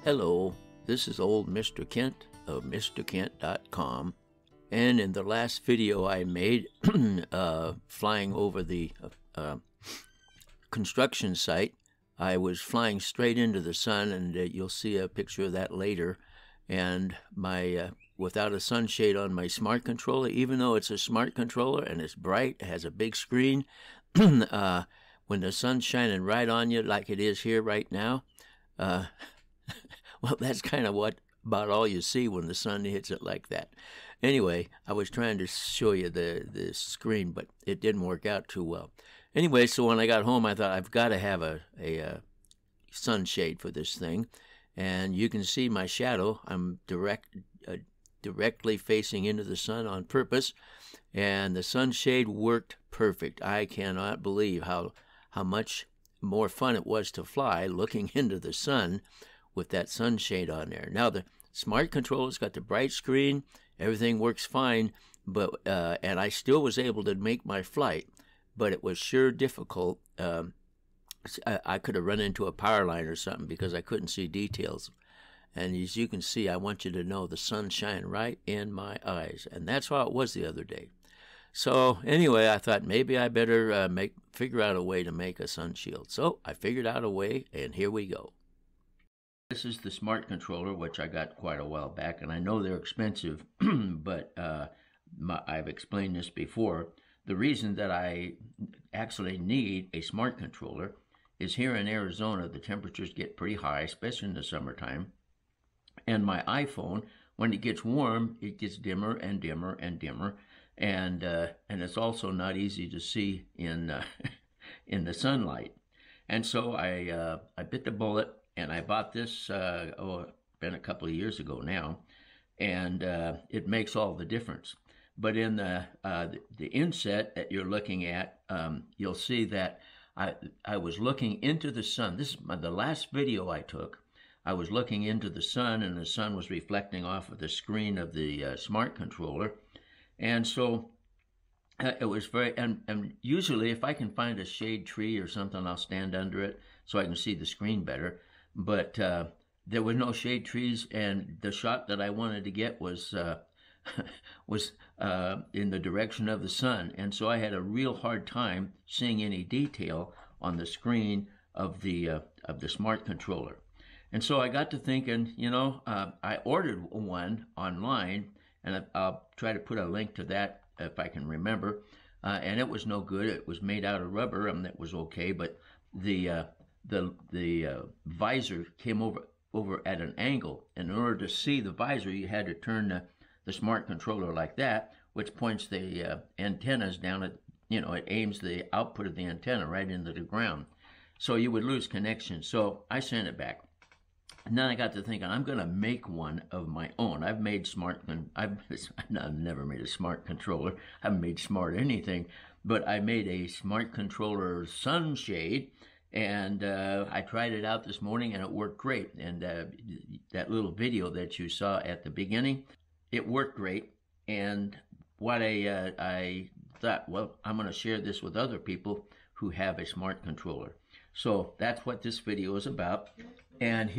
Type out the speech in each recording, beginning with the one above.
Hello, this is old Mr. Kent of MrKent.com, and in the last video I made flying over the construction site, I was flying straight into the sun, and you'll see a picture of that later. And my without a sunshade on my smart controller, even though it's a smart controller and it's bright, it has a big screen, when the sun's shining right on you like it is here right now, well, that's kind of about all you see when the sun hits it like that. Anyway, I was trying to show you the screen, but it didn't work out too well. Anyway, so when I got home, I thought I've got to have a sunshade for this thing. And you can see my shadow. I'm directly facing into the sun on purpose, and the sunshade worked perfect. I cannot believe how much more fun it was to fly looking into the sun with that sunshade on there. Now the smart controller's got the bright screen, everything works fine, but and I still was able to make my flight, but it was sure difficult. I could have run into a power line or something because I couldn't see details. And as you can see, I want you to know the sun shined right in my eyes, and that's how it was the other day. So anyway, I thought maybe I better figure out a way to make a sun shield. So I figured out a way, and here we go. This is the smart controller, which I got quite a while back, and I know they're expensive, but I've explained this before. The reason that I actually need a smart controller is here in Arizona, the temperatures get pretty high, especially in the summertime. And my iPhone, when it gets warm, it gets dimmer and dimmer and dimmer, and it's also not easy to see in in the sunlight. And so I bit the bullet, and I bought this. Been a couple of years ago now, and it makes all the difference. But in the inset that you're looking at, you'll see that I was looking into the sun. This is the last video I took. I was looking into the sun, and the sun was reflecting off of the screen of the smart controller. And so it was very, and usually if I can find a shade tree or something, I'll stand under it so I can see the screen better. But there were no shade trees, and the shot that I wanted to get was in the direction of the sun, and so I had a real hard time seeing any detail on the screen of the smart controller. And so I got to thinking, you know, I ordered one online, and I'll try to put a link to that if I can remember. And it was no good. It was made out of rubber, and that was okay, but the visor came over at an angle, and in order to see the visor, you had to turn the smart controller like that, which points the antennas down at, you know, it aims the output of the antenna right into the ground. So you would lose connection. So I sent it back. And then I got to thinking, I'm going to make one of my own. I've never made a smart controller. I haven't made smart anything, but I made a smart controller sunshade, and I tried it out this morning, and it worked great. And that little video that you saw at the beginning, it worked great. And what I thought, well, I'm going to share this with other people who have a smart controller. So that's what this video is about. And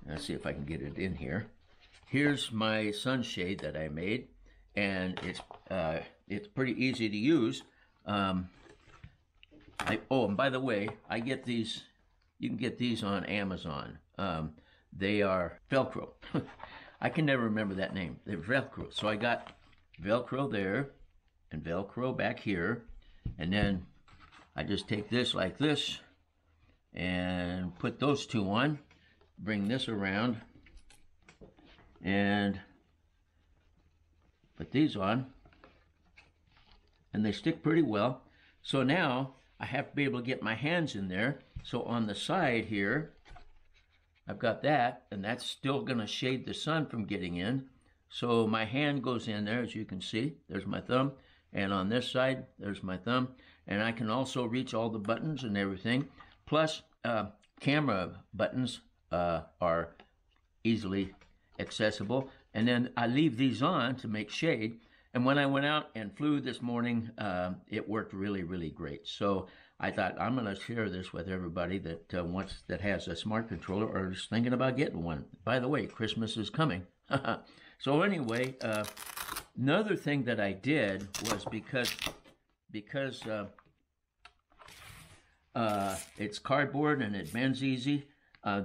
let's see if I can get it in here. Here's my sunshade that I made, and it's pretty easy to use. And by the way, I get these. You can get these on Amazon. They are Velcro. I can never remember that name. They're Velcro. So I got Velcro there and Velcro back here. And then I just take this like this and put those two on. Bring this around and put these on. And they stick pretty well. So now I have to be able to get my hands in there. So on the side here, I've got that, and that's still going to shade the sun from getting in. So my hand goes in there, as you can see. There's my thumb. And on this side, there's my thumb. And I can also reach all the buttons and everything. Plus, camera buttons are easily accessible. And then I leave these on to make shade. And when I went out and flew this morning, it worked really, really great. So I thought I'm going to share this with everybody that that has a smart controller or is thinking about getting one. By the way, Christmas is coming. So anyway, another thing that I did was because it's cardboard and it bends easy.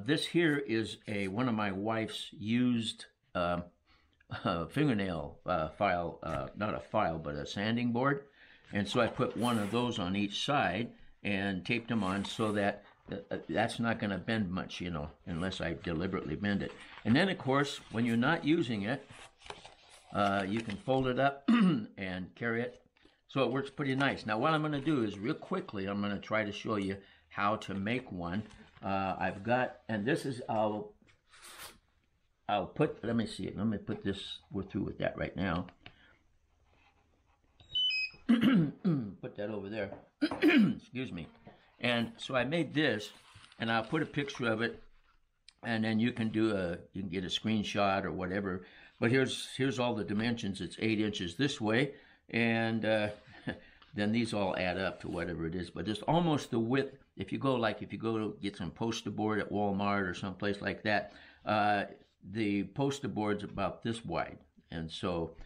This here is one of my wife's used fingernail file, not a file, but a sanding board. And so I put one of those on each side and taped them on so that that's not going to bend much, you know, unless I deliberately bend it. And then, of course, when you're not using it, you can fold it up and carry it. So it works pretty nice. Now, what I'm going to do is real quickly, I'm going to try to show you how to make one. I've got, and this is, I'll put, let me see it. Let me put this, we're through with that right now. Put that over there. Excuse me. And so I made this, and I'll put a picture of it, and then you can do you can get a screenshot or whatever. But here's all the dimensions. It's 8 inches this way, and then these all add up to whatever it is. But it's almost the width. If you go to get some poster board at Walmart or someplace like that, the poster board's about this wide, and so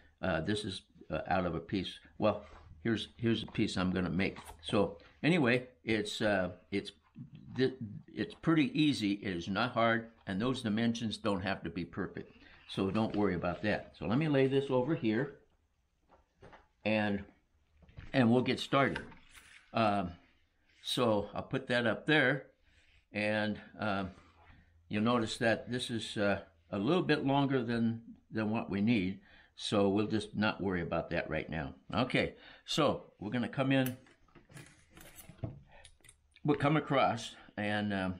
this is out of a piece. Well, here's a piece I'm going to make. So anyway, it's pretty easy. It is not hard, and those dimensions don't have to be perfect. So don't worry about that. So let me lay this over here, and we'll get started. So I'll put that up there, and you'll notice that this is a little bit longer than what we need. So we'll just not worry about that right now. Okay, so we're going to come in. We'll come across, and I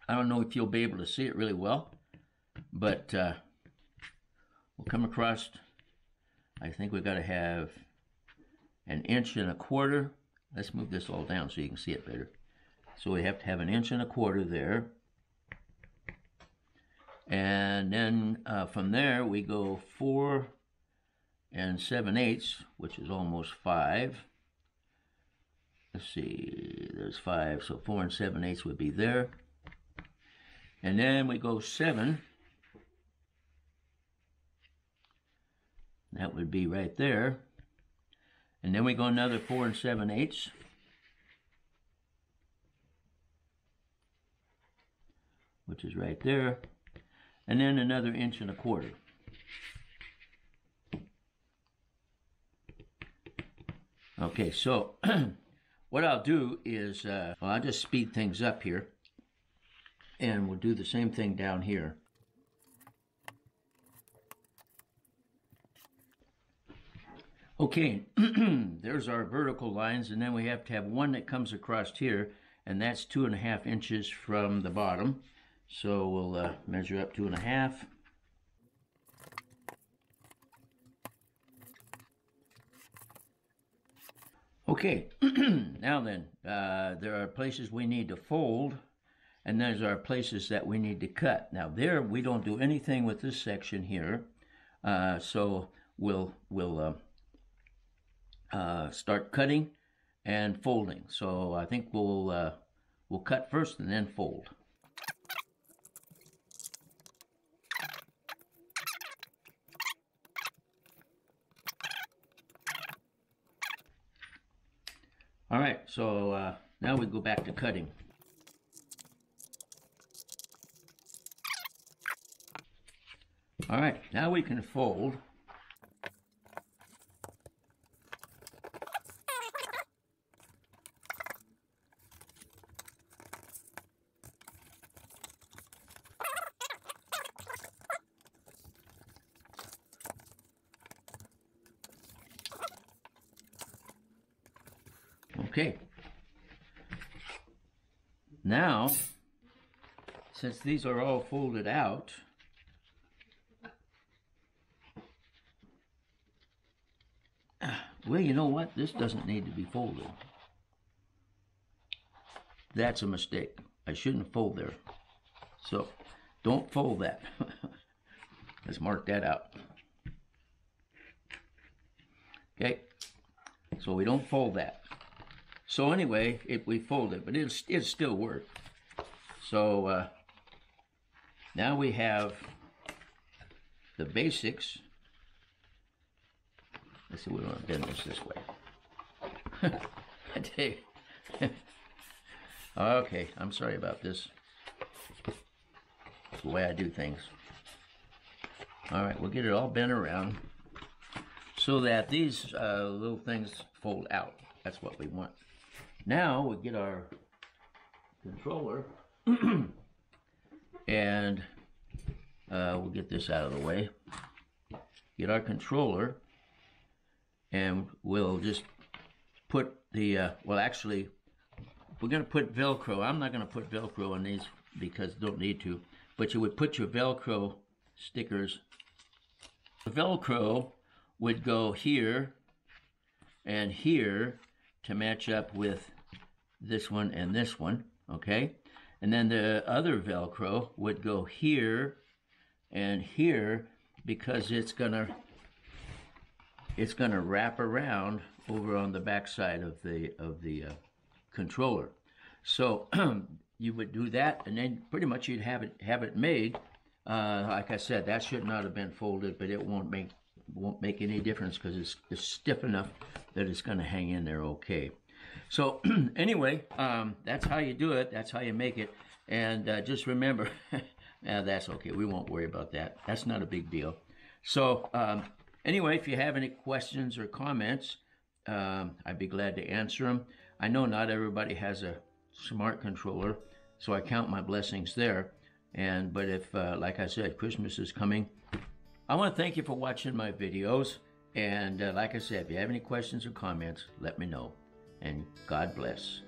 don't know if you'll be able to see it really well, but we'll come across. I think we've got to have 1.25 inches. Let's move this all down so you can see it better. So we have to have 1.25 inches there. And then from there we go 4 7/8, which is almost 5. Let's see, there's 5, so 4 7/8 would be there. And then we go 7. That would be right there. And then we go another 4 7/8. Which is right there. And then another 1.25 inches. Okay, so what I'll do is I'll just speed things up here, and we'll do the same thing down here. Okay, there's our vertical lines, and then we have to have one that comes across here, and that's 2.5 inches from the bottom. So we'll measure up 2.5. Okay, now then, there are places we need to fold, and there's our places that we need to cut. Now there, we don't do anything with this section here, so we'll start cutting and folding. So I think we'll cut first and then fold. All right, so now we go back to cutting. All right, now we can fold. Okay, now, since these are all folded out, well, you know what? This doesn't need to be folded. That's a mistake. I shouldn't fold there. So, don't fold that. Let's mark that out. Okay, so we don't fold that. So anyway, we fold it, but it'll still work. So now we have the basics. Let's see, we want to bend this way. I tell you. Okay, I'm sorry about this. It's the way I do things. All right, we'll get it all bent around so that these little things fold out. That's what we want. Now we'll get our controller and we'll get this out of the way. Get our controller and we'll just put the, well actually, we're going to put Velcro. I'm not going to put Velcro on these because don't need to, but you would put your Velcro stickers. The Velcro would go here and here to match up with this one and this one, okay? And then the other Velcro would go here and here because it's gonna wrap around over on the back side of the controller. So you would do that, and then pretty much you'd have it made. Like I said, that should not have been folded, but it won't make any difference because it's stiff enough that it's going to hang in there okay. So anyway, that's how you do it. That's how you make it. And just remember, that's okay. We won't worry about that. That's not a big deal. So anyway, if you have any questions or comments, I'd be glad to answer them. I know not everybody has a smart controller, so I count my blessings there. But if, like I said, Christmas is coming, I want to thank you for watching my videos. And like I said, if you have any questions or comments, let me know. And God bless.